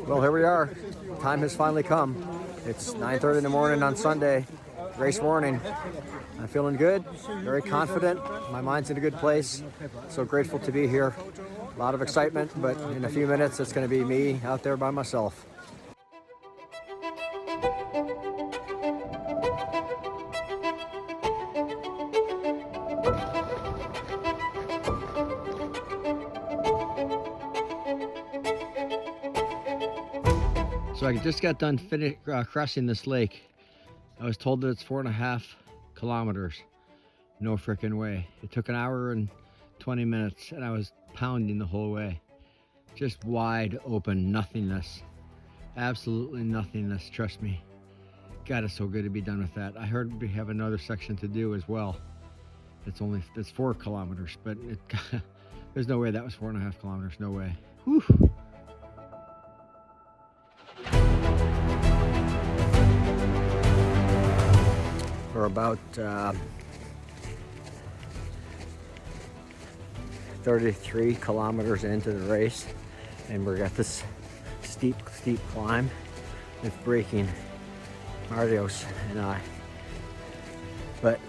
Well, here we are. Time has finally come. It's 9:30 in the morning on Sunday. Race morning. I'm feeling good, very confident. My mind's in a good place. So grateful to be here. A lot of excitement, but in a few minutes, it's going to be me out there by myself. So I just got done crossing this lake. I was told that it's 4.5 kilometers. No frickin' way. It took an hour and 20 minutes and I was pounding the whole way. Just wide open nothingness. Absolutely nothingness, trust me. God, it's so good to be done with that. I heard we have another section to do as well. It's 4 kilometers, but there's no way that was 4.5 kilometers, no way. Whew. We're about 33 kilometers into the race, and we got this steep climb. It's breaking Marios and I, but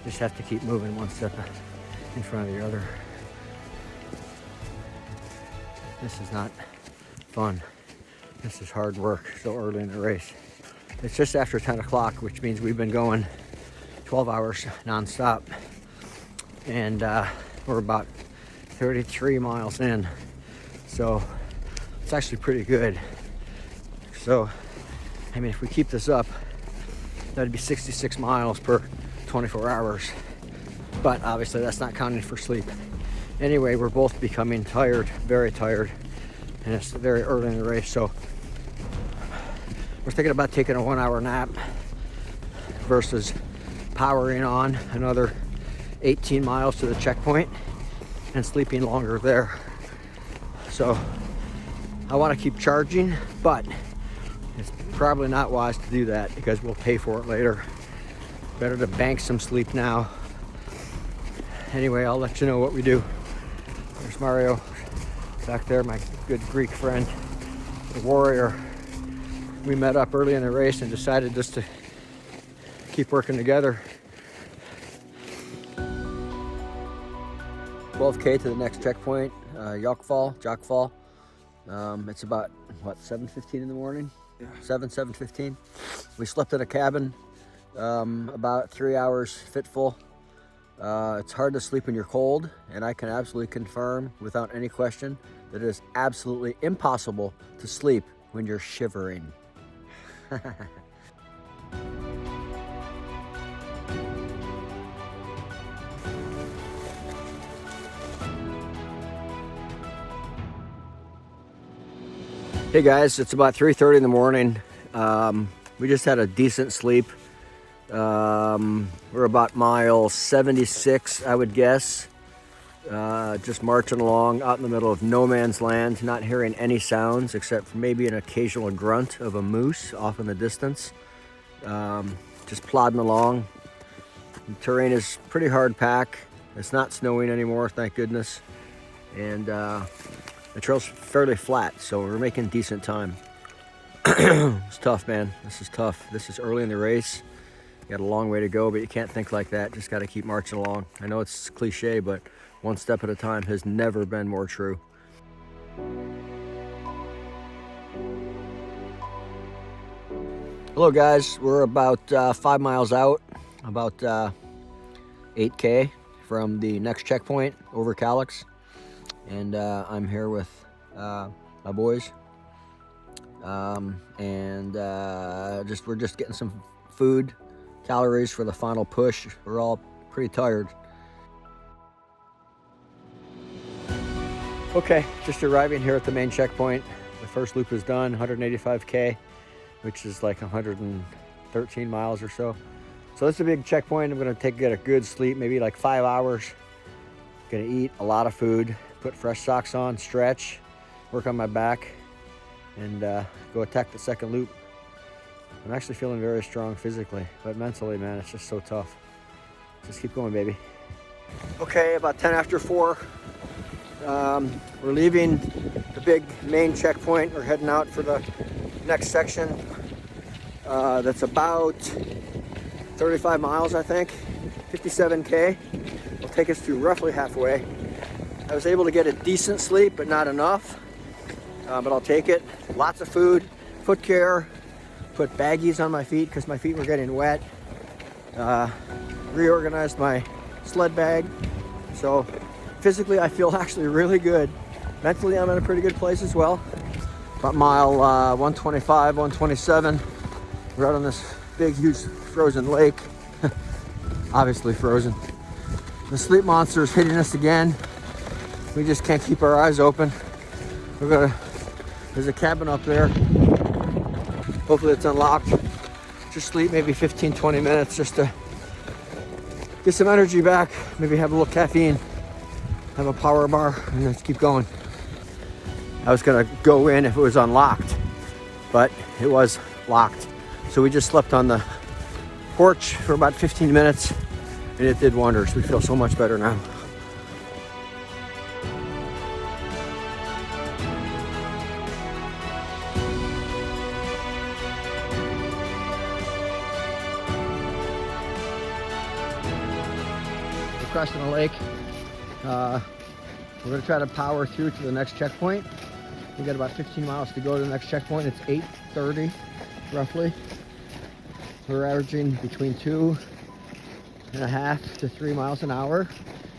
just have to keep moving one step in front of the other. This is not fun. This is hard work so early in the race. It's just after 10 o'clock, which means we've been going 12 hours nonstop. And we're about 33 miles in. So it's actually pretty good. So, I mean, if we keep this up, that'd be 66 miles per 24 hours. But obviously that's not counting for sleep. Anyway, we're both becoming tired, very tired. And it's very early in the race, so we're thinking about taking a 1-hour nap versus powering on another 18 miles to the checkpoint and sleeping longer there. So I want to keep charging, but it's probably not wise to do that because we'll pay for it later. Better to bank some sleep now. Anyway, I'll let you know what we do. There's Mario back there, my good Greek friend, the warrior. We met up early in the race and decided just to keep working together. 12K to the next checkpoint, Jokkfall. It's about, what, 7:15 in the morning? Yeah. 7:15. We slept in a cabin, about 3 hours fitful. It's hard to sleep when you're cold, and I can absolutely confirm without any question that it is absolutely impossible to sleep when you're shivering. Hey guys, it's about 3:30 in the morning. We just had a decent sleep. We're about mile 76, I would guess. Just marching along out in the middle of no man's land, not hearing any sounds except for maybe an occasional grunt of a moose off in the distance. Just plodding along. The terrain is pretty hard pack. It's not snowing anymore, thank goodness. And the trail's fairly flat, so we're making decent time. It's tough, man. This is tough. This is early in the race. You got a long way to go, but you can't think like that. Just got to keep marching along. I know it's cliche, but one step at a time has never been more true. Hello guys, we're about 5 miles out, about 8K from the next checkpoint over Calyx. And I'm here with my boys. We're just getting some food, calories for the final push. We're all pretty tired. Okay, just arriving here at the main checkpoint. The first loop is done, 185K, which is like 113 miles or so. So this is a big checkpoint. I'm gonna get a good sleep, maybe like 5 hours. Gonna eat a lot of food, put fresh socks on, stretch, work on my back, and go attack the second loop. I'm actually feeling very strong physically, but mentally, man, it's just so tough. Just keep going, baby. Okay, about 10 after 4. We're leaving the big main checkpoint. We're heading out for the next section. That's about 35 miles, I think, 57K. It'll take us to roughly halfway. I was able to get a decent sleep, but not enough. But I'll take it. Lots of food, foot care, put baggies on my feet because my feet were getting wet. Reorganized my sled bag. So physically I feel actually really good. Mentally I'm in a pretty good place as well. About mile 125, 127. We're out on this big, huge frozen lake. Obviously frozen. The sleep monster is hitting us again. We just can't keep our eyes open. There's a cabin up there. Hopefully it's unlocked. Just sleep maybe 15, 20 minutes just to get some energy back. Maybe have a little caffeine, have a power bar, and let's keep going. I was gonna go in if it was unlocked, but it was locked. So we just slept on the porch for about 15 minutes and it did wonders. We feel so much better now. We're crossing a lake. We're gonna try to power through to the next checkpoint. We got about 15 miles to go to the next checkpoint. It's 8:30 roughly. We're averaging between 2.5 to 3 miles an hour.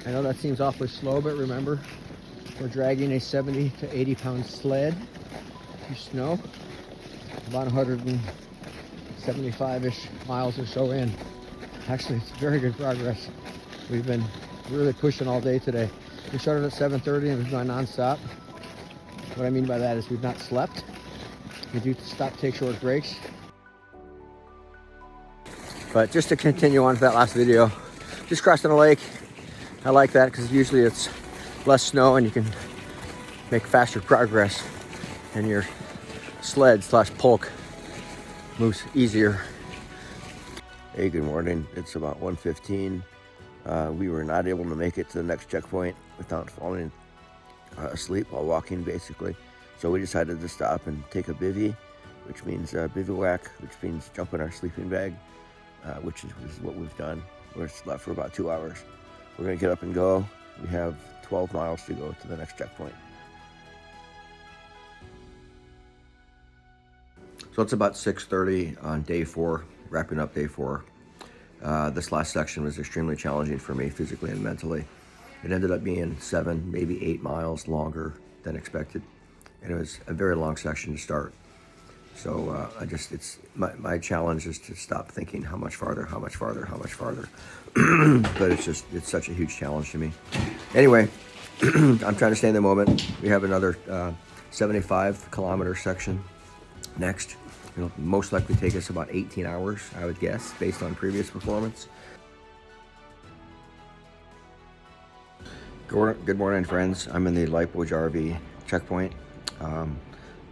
I know that seems awfully slow, but remember, we're dragging a 70 to 80 pound sled through snow. About 175-ish miles or so in. Actually, it's very good progress. We've been really pushing all day today. We started at 7:30 and we've gone non-stop. What I mean by that is we've not slept. We do stop, take short breaks. But just to continue on to that last video, just crossing a lake. I like that because usually it's less snow and you can make faster progress and your sled / pulk moves easier. Hey, good morning. It's about 1:15. We were not able to make it to the next checkpoint without falling asleep while walking, basically. So we decided to stop and take a bivvy, which means bivouac, which means jump in our sleeping bag, which is what we've done. We're slept for about 2 hours. We're gonna get up and go. We have 12 miles to go to the next checkpoint. So it's about 6:30 on day 4, wrapping up day 4. This last section was extremely challenging for me physically and mentally. It ended up being 7, maybe 8 miles longer than expected. And it was a very long section to start. So my challenge is to stop thinking how much farther. But it's such a huge challenge to me. Anyway, I'm trying to stay in the moment. We have another 75 kilometer section next. It'll most likely take us about 18 hours, I would guess, based on previous performance. Good morning, friends. I'm in the Lightbridge RV checkpoint.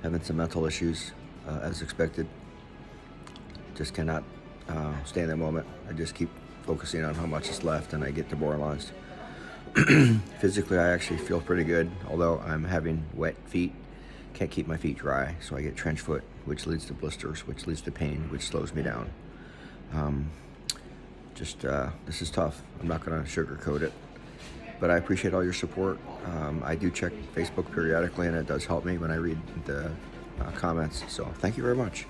Having some mental issues, as expected. Just cannot stay in the moment. I just keep focusing on how much is left and I get demoralized. Physically, I actually feel pretty good, although I'm having wet feet. Can't keep my feet dry, so I get trench foot, which leads to blisters, which leads to pain, which slows me down. This is tough. I'm not gonna sugarcoat it, but I appreciate all your support. I do check Facebook periodically, and it does help me when I read the comments, so thank you very much.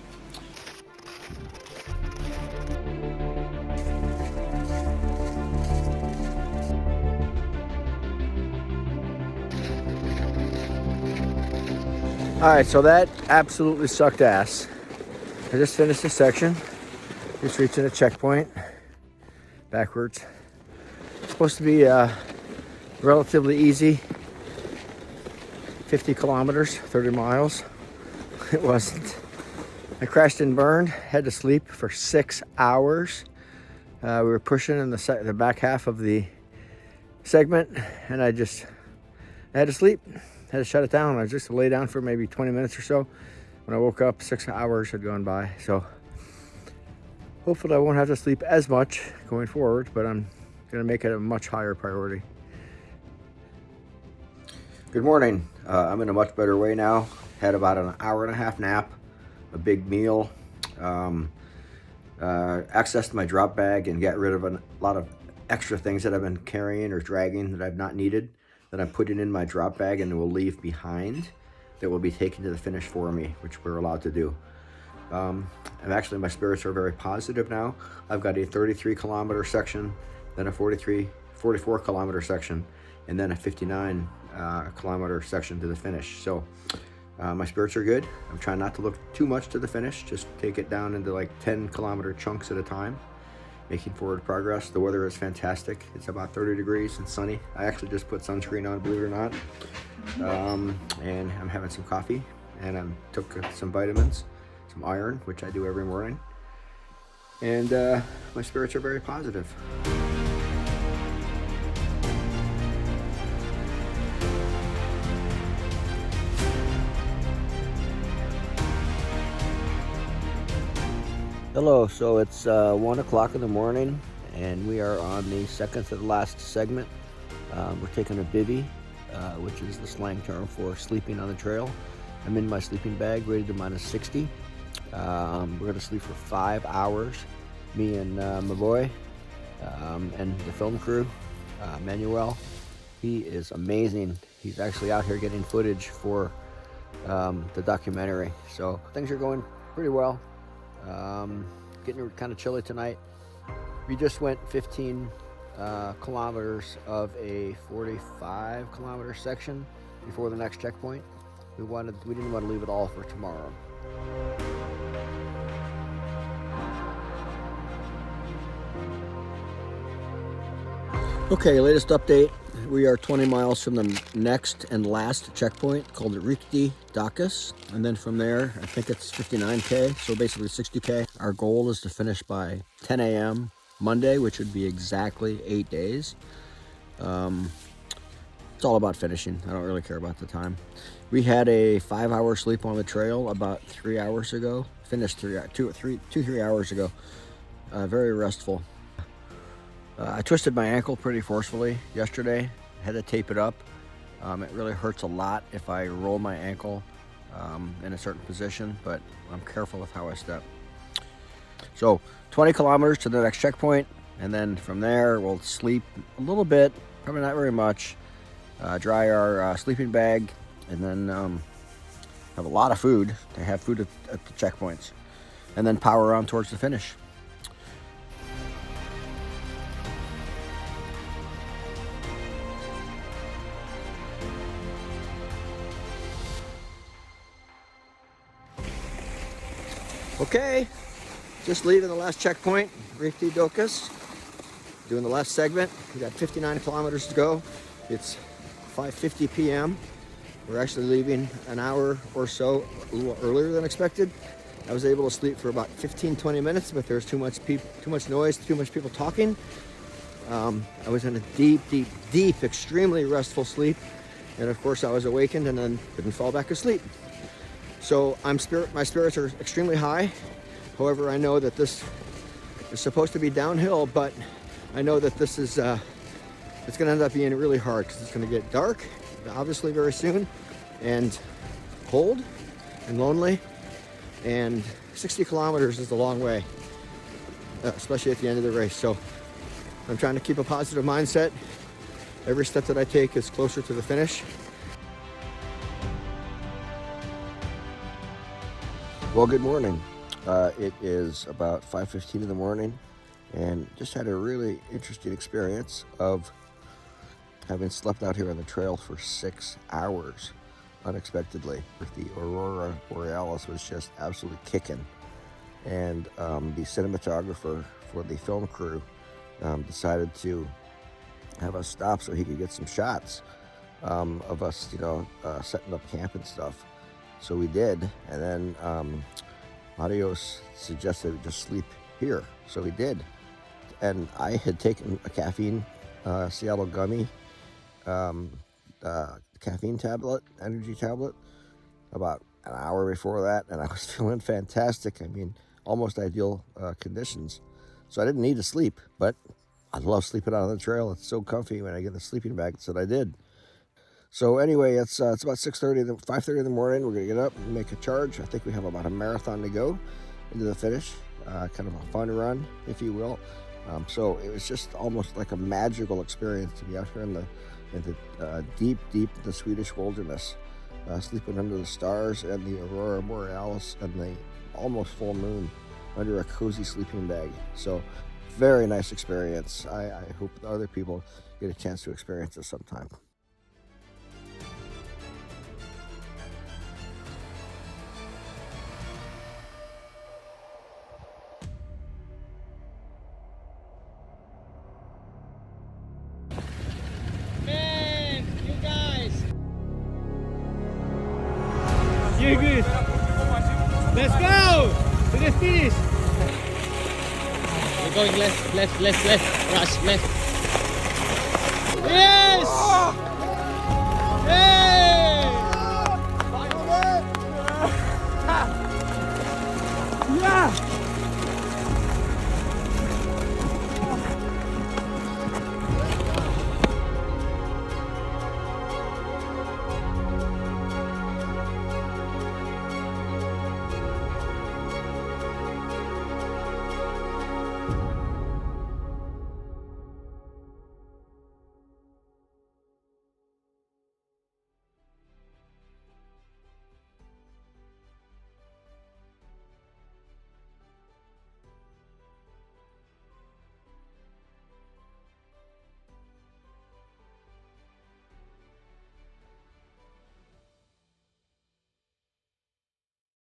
All right, so that absolutely sucked ass. I just finished this section, just reaching a checkpoint, backwards. It's supposed to be relatively easy, 50 kilometers, 30 miles. It wasn't. I crashed and burned, had to sleep for 6 hours. We were pushing in the back half of the segment, and I had to sleep. Had to shut it down. I just lay down for maybe 20 minutes or so. When I woke up, 6 hours had gone by. So hopefully I won't have to sleep as much going forward, but I'm gonna make it a much higher priority. Good morning. I'm in a much better way now. Had about an hour and a half nap, a big meal, accessed my drop bag and got rid of a lot of extra things that I've been carrying or dragging that I've not needed, that I'm putting in my drop bag and will leave behind, that will be taken to the finish for me, which we're allowed to do. And actually my spirits are very positive now. I've got a 33 kilometer section, then a 44 kilometer section, and then a 59 kilometer section to the finish. So my spirits are good. I'm trying not to look too much to the finish, just take it down into like 10 kilometer chunks at a time, making forward progress. The weather is fantastic. It's about 30 degrees and sunny. I actually just put sunscreen on, believe it or not. And I'm having some coffee, and I took some vitamins, some iron, which I do every morning. And my spirits are very positive. Hello, so it's 1 o'clock in the morning, and we are on the second to the last segment. We're taking a bivvy, which is the slang term for sleeping on the trail. I'm in my sleeping bag, rated to -60. We're gonna sleep for 5 hours. Me and my boy, and the film crew, Manuel. He is amazing. He's actually out here getting footage for the documentary. So things are going pretty well. Getting kind of chilly tonight. We just went 15 kilometers of a 45 kilometer section before the next checkpoint. We didn't want to leave it all for tomorrow. Okay, latest update. We are 20 miles from the next and last checkpoint called Rikti Dakas. And then from there, I think it's 59K, so basically 60K. Our goal is to finish by 10 a.m. Monday, which would be exactly 8 days. It's all about finishing. I don't really care about the time. We had a 5-hour sleep on the trail about 3 hours ago. Finished 3 hours ago. Very restful. I twisted my ankle pretty forcefully yesterday. Had to tape it up. It really hurts a lot if I roll my ankle in a certain position, but I'm careful with how I step. So 20 kilometers to the next checkpoint, and then from there we'll sleep a little bit, probably not very much, dry our sleeping bag, and then have a lot of food. To have food at the checkpoints, and then power on towards the finish. Okay, just leaving the last checkpoint, Rikti Dakas, doing the last segment. We got 59 kilometers to go. It's 5:50 p.m. We're actually leaving an hour or so a little earlier than expected. I was able to sleep for about 15-20 minutes, but there's too much noise, too much people talking. I was in a deep, extremely restful sleep, and of course I was awakened and then couldn't fall back asleep. So my spirits are extremely high. However, I know that this is supposed to be downhill, but I know that this is it's going to end up being really hard because it's going to get dark, obviously very soon, and cold and lonely. And 60 kilometers is a long way, especially at the end of the race. So I'm trying to keep a positive mindset. Every step that I take is closer to the finish. Well, good morning. It is about 5:15 in the morning, and just had a really interesting experience of having slept out here on the trail for 6 hours unexpectedly. The Aurora Borealis was just absolutely kicking, and the cinematographer for the film crew decided to have us stop so he could get some shots of us, setting up camp and stuff. So we did, and then Adios suggested we just sleep here, so we did. And I had taken a caffeine Seattle gummy caffeine tablet, energy tablet, about an hour before that, and I was feeling fantastic. I mean, almost ideal conditions. So I didn't need to sleep, but I love sleeping out on the trail. It's so comfy when I get in the sleeping bag. That's what I did. So anyway, it's about 6:30, 5:30 in the morning. We're gonna get up and make a charge. I think we have about a marathon to go into the finish. Kind of a fun run, if you will. So it was just almost like a magical experience to be out here in the deep the Swedish wilderness, sleeping under the stars and the aurora borealis and the almost full moon under a cozy sleeping bag. So very nice experience. I hope other people get a chance to experience this sometime. Man, you guys. You good. Let's go to the finish. We're going left, rush, left. Yes!